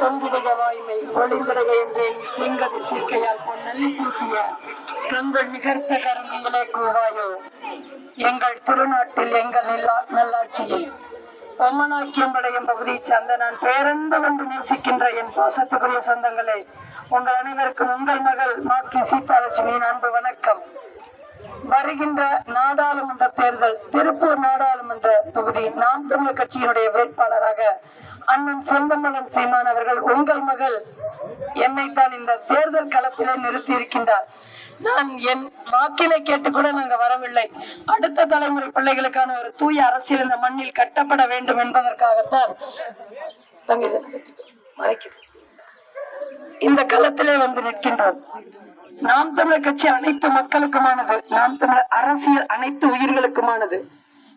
பொங்கிடுக வாய்மை ஒளிந்திடுக என்றேன் சிங்கதி சிற்கையால் பொன்னல்லி பூசிய கண்கள் நிகர்த்த கருங்கிலே கூவாயோ எங்கள் திருநாட்டில் எங்கள் நல்லாட்சியில் பொம்மனாக்கியம் படையும் பகுதியை சார்ந்த நான் பேரன்பு கொண்டு நேசிக்கின்ற என் பாசத்துக்குரிய சொந்தங்களே, உங்கள் அனைவருக்கும் உங்கள் மகள் மாக்கி சீதாலட்சுமியின் அன்பு வணக்கம். வருகின்ற நாடாளுமன்ற தேர்தல் திருப்பூர் நாடாளுமன்ற தொகுதி நாம் தமிழர் கட்சியினுடைய வேட்பாளராக அண்ணன் செந்தமலன் சீமான் அவர்கள் உங்கள் மகள் என்னைத்தான் இந்த தேர்தல் களத்திலே நிறுத்தி இருக்கின்றார். நான் என் வாக்கினை கேட்டு கூட நாங்க வரவில்லை. அடுத்த தலைமுறை பிள்ளைகளுக்கான ஒரு தூய அரசியல் இந்த மண்ணில் கட்டப்பட வேண்டும் என்பதற்காகத்தான் இந்த களத்திலே வந்து நிற்கின்றோம். நாம் தமிழர் கட்சி அனைத்து மக்களுக்குமானது. நாம் தமிழர் அரசியல் அனைத்து உயிர்களுக்குமானது.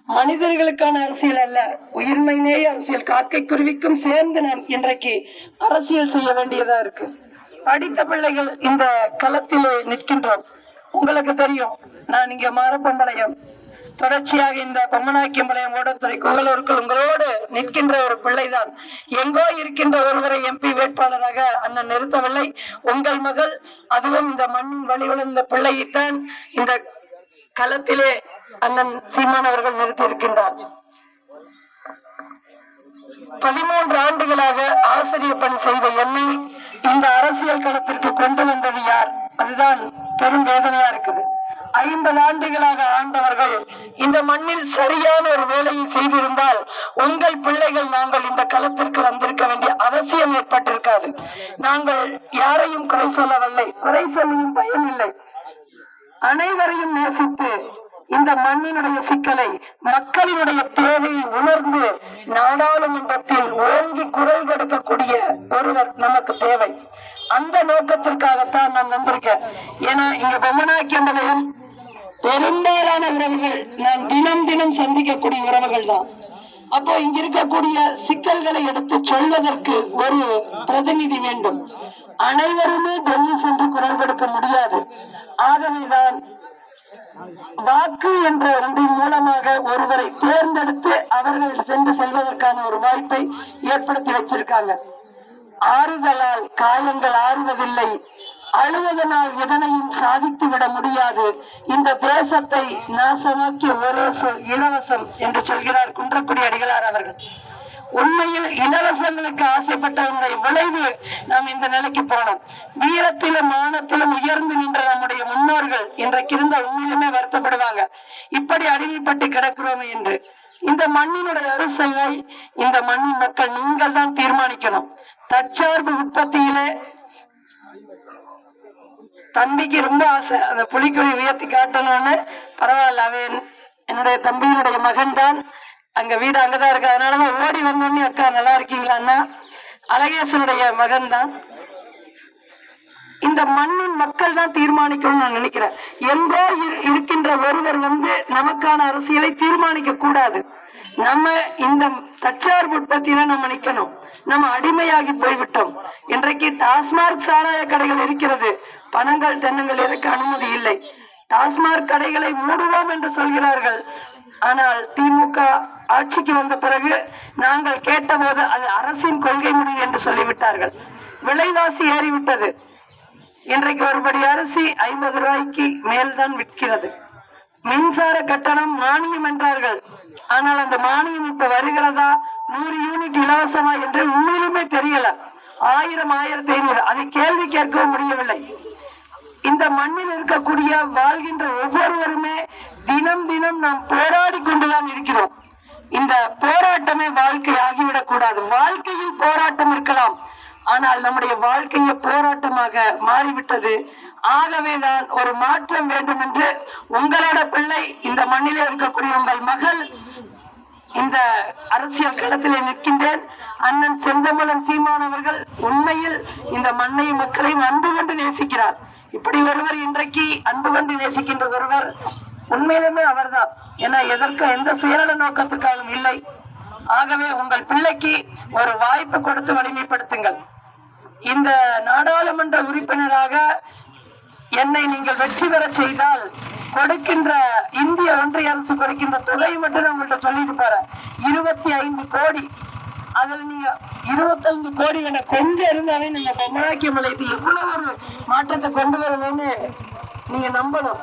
மனிதர்களுக்கான அரசியல் அல்ல, உயிர்மையிலேயே அரசியல். காக்கை குருவிக்கும் சேர்ந்து நாம் இன்றைக்கு அரசியல் செய்ய வேண்டியதா இருக்கு. படித்த பிள்ளைகள் இந்த களத்திலே நிற்கின்றோம். உங்களுக்கு தெரியும், நான் இங்க மாரப்பம்பாளையம் தொடர்ச்சியாக இந்த பொம்மனாக்கியம்பாளையம் ஓடத்துறை குங்களூருக்குள் உங்களோடு நிற்கின்ற ஒரு பிள்ளைதான். எங்கோ இருக்கின்ற ஒருவரை எம்பி வேட்பாளராக அண்ணன் நிறுத்தவில்லை. உங்கள் மகள், அதுவும் இந்த மண்ணின் வழிவளர்ந்த பிள்ளையைத்தான் இந்த களத்திலே அண்ணன் சீமான் அவர்கள் நிறுத்தி இருக்கின்றார். 13 ஆண்டுகளாக ஆசிரியர் பணி செய்த என்னை இந்த அரசியல் களத்திற்கு கொண்டு வந்தது யார்? அதுதான் பெரும் வேதனையா இருக்குது. 50 ஆண்டுகளாக ஆண்டவர்கள் இந்த மண்ணில் சரியான ஒரு வேலையை செய்திருந்தால் உங்கள் பிள்ளைகள் நாங்கள் இந்த களத்திற்கு வந்திருக்க வேண்டிய அவசியம் ஏற்பட்டிருக்காது. நாங்கள் யாரையும் குறை சொல்லவில்லை, குறை சொல்லியும் பயனில்லை. அனைவரையும் நேசித்து இந்த மண்ணினுடைய சிக்கலை, மக்களினுடைய தேவையை உணர்ந்து நாடாளுமன்றத்தில் ஓங்கி குரல் கொடுக்கக்கூடிய ஒருவர் நமக்கு தேவை. அந்த நோக்கத்திற்காகத்தான் நான் வந்திருக்கேன். ஏன்னா இங்க பொம்மனாக்கியம்பாளையம் பெரும்பாலான உறவுகள் நான் தினம் தினம் சந்திக்கக்கூடிய உறவுகள் தான். அப்போ இங்க இருக்கக்கூடிய சிக்கல்களை எடுத்து சொல்வதற்கு ஒரு பிரதிநிதி வேண்டும். அனைவருமே டெல்லி சென்று குரல் கொடுக்க முடியாது. ஆகவேதான் வாக்கு என்ற ஒன்றின் மூலமாக ஒருவரை தேர்ந்தெடுத்து அவர்கள் சென்று செல்வதற்கான ஒரு வாய்ப்பை ஏற்படுத்தி வச்சிருக்காங்க. ஆறுதலால் காயங்கள் ஆறுவதில்லை, அழுவதனால் எதனையும் சாதித்து விட முடியாது. இந்த தேசத்தை நாசமாக்கிய ஒரே இலவசம் என்று சொல்கிறார் குன்றக்குடி அடிகளார் அவர்கள். உண்மையில் இலவசங்களுக்கு ஆசைப்பட்டவனுடைய விளைவு நாம் இந்த நிலைக்கு போனோம். வீரத்திலும் மானத்திலும் உயர்ந்து நின்ற நம்முடைய முன்னோர்கள் இன்றைக்கு இருந்த உண்மையிலுமே வருத்தப்படுவாங்க, இப்படி அடிமைப்பட்டு கிடக்கிறோம் என்று. இந்த மண்ணினுடைய அரசியலை இந்த மண்ணின் மக்கள் நீங்கள் தான் தீர்மானிக்கணும். தற்சார்பு உற்பத்தியிலே தம்பிக்கு ரொம்ப ஆசை, அந்த புலிக்குழி உயர்த்தி காட்டணும்னு. பரவாயில்ல, அவன் என்னுடைய தம்பியினுடைய மகன் தான், அங்க வீடு அங்கதான் இருக்கு. அதனாலதான் ஓடி வந்தோடனே அக்கா நல்லா இருக்கீங்களான்னா அழகேசனுடைய மகன் தான். இந்த மண்ணின் மக்கள் தான் தீர்மானிக்கணும்னு நான் நினைக்கிறேன். எங்கோ இருக்கின்ற ஒருவர் நமக்கான அரசியலை தீர்மானிக்க கூடாது. நம்ம இந்த தற்சார்பு உற்பத்தியில நம்ம நிக்கணும். நம்ம அடிமையாகி போய்விட்டோம். இன்றைக்கு டாஸ்மார்க் சாராய கடைகள் இருக்கிறது, பணங்கள் தென்னங்கள் இருக்க அனுமதி இல்லை. டாஸ்மார்க் கடைகளை மூடுவோம் என்று சொல்கிறார்கள். ஆனால் திமுக ஆட்சிக்கு வந்த பிறகு நாங்கள் கேட்டபோது அது அரசின் கொள்கை முடிவு என்று சொல்லிவிட்டார்கள். விலைவாசி ஏறிவிட்டது. இன்றைக்கு ஒருபடி அரிசி 50 ரூபாய்க்கு மேல்தான் விற்கிறது. மின்சார கட்டணம் மானியம் என்றார்கள். ஆனால் அந்த மானியம் இப்ப வருகிறதா, 100 யூனிட் இலவசமா என்று உண்மையிலுமே தெரியல. 1000 1500 அதை கேள்வி கேட்க முடியவில்லை. இந்த மண்ணில் இருக்கக்கூடிய வாழ்கின்ற ஒவ்வொருவருமே தினம் தினம் நாம் போராடி கொண்டுதான் இருக்கிறோம். இந்த போராட்டமே வாழ்க்கை ஆகிவிடக் கூடாது. வாழ்க்கையில் போராட்டம் இருக்கலாம், ஆனால் நம்முடைய வாழ்க்கையை போராட்டமாக மாறிவிட்டது. ஆகவேதான் ஒரு மாற்றம் வேண்டும் என்று உங்களோட பிள்ளை, இந்த மண்ணிலே இருக்கக்கூடிய உங்கள் மகள் இந்த அரசியல் களத்திலே நிற்கின்றேன். அண்ணன் செந்தமலன் சீமான் அவர்கள் உண்மையில் இந்த மண்ணையும் மக்களையும் அன்பு கொண்டு நேசிக்கிறார். இப்படி ஒருவர் இன்றைக்கு அன்பு கொண்டு நேசிக்கின்ற ஒருவர் உண்மையிலுமே அவர்தான். ஏன்னா எதற்கு எந்த சுயநல நோக்கத்துக்காகவும் இல்லை. ஆகவே உங்கள் பிள்ளைக்கு ஒரு வாய்ப்பு கொடுத்து வலிமைப்படுத்துங்கள். இந்த நாடாளுமன்ற உறுப்பினராக என்னை நீங்கள் வெற்றி பெற செய்தால் கொடுக்கின்ற இந்திய ஒன்றிய அரசு கொடுக்கின்ற தொகை மட்டும் உங்கள்கிட்ட சொல்லிட்டு போற 25 கோடி அதுல நீங்க 25 கோடி வேணா கொஞ்சம் இருந்தாலே நீங்க பொம்மனாக்கிய மலைக்கு எவ்வளவு ஒரு மாற்றத்தை கொண்டு வரணும்னு நீங்க நம்பணும்.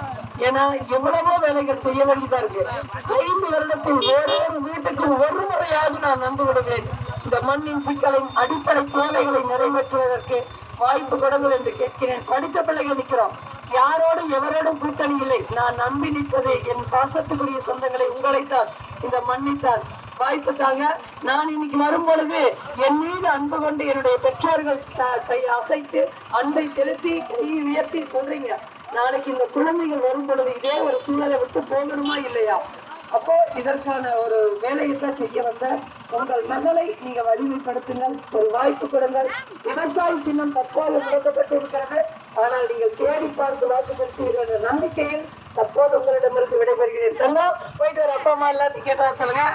ஏன்னா எவ்வளவோ வேலைகள் செய்ய வேண்டியதா இருக்கு. 5 வருடத்தில் ஓரொரு வீட்டுக்கும் ஒரு முறையாவது நான் வந்து விடுவேன். இந்த மண்ணின் சிக்கலின் அடிப்படை தேவைகளை நிறைவேற்றுவதற்கு வாய்ப்பு கொடுங்கள் என்று கேட்கிறேன். படித்த பிள்ளைகள் நிற்கிறோம், யாரோடும் எவரோடும் கூட்டணி இல்லை. நான் நம்பி நிற்பது என் பாசத்துக்குரிய சொந்தங்களை, உங்களைத்தான், இந்த மண்ணித்தான். வாய்ப்பு தாங்க. நான் இன்னைக்கு வரும் பொழுது என் மீது அன்பு கொண்டு என்னுடைய பெற்றோர்கள் கை அசைத்து அன்பை செலுத்தி கையை உயர்த்தி சொல்றீங்க. நாளைக்கு இந்த குழந்தைகள் வரும் பொழுது இதே ஒரு சூழலை விட்டு போகணுமா இல்லையா? அப்போ இதற்கான ஒரு வேலையை தான் செய்ய வந்த உங்கள் மகளை நீங்க வலிமைப்படுத்துங்கள், ஒரு வாய்ப்பு கொடுங்கள். விவசாய சின்னம் தற்போது முடக்கப்பட்டு இருக்கிறது, ஆனால் நீங்கள் தேடி பார்த்து வாக்குப்படுத்துவீர்கள் என்ற நம்பிக்கையில் தற்போது உங்களிடமிருந்து விடைபெறுகிறேன். போயிட்டு வர அப்பா அம்மா எல்லாத்தையும் கேட்டா சொல்லுங்க.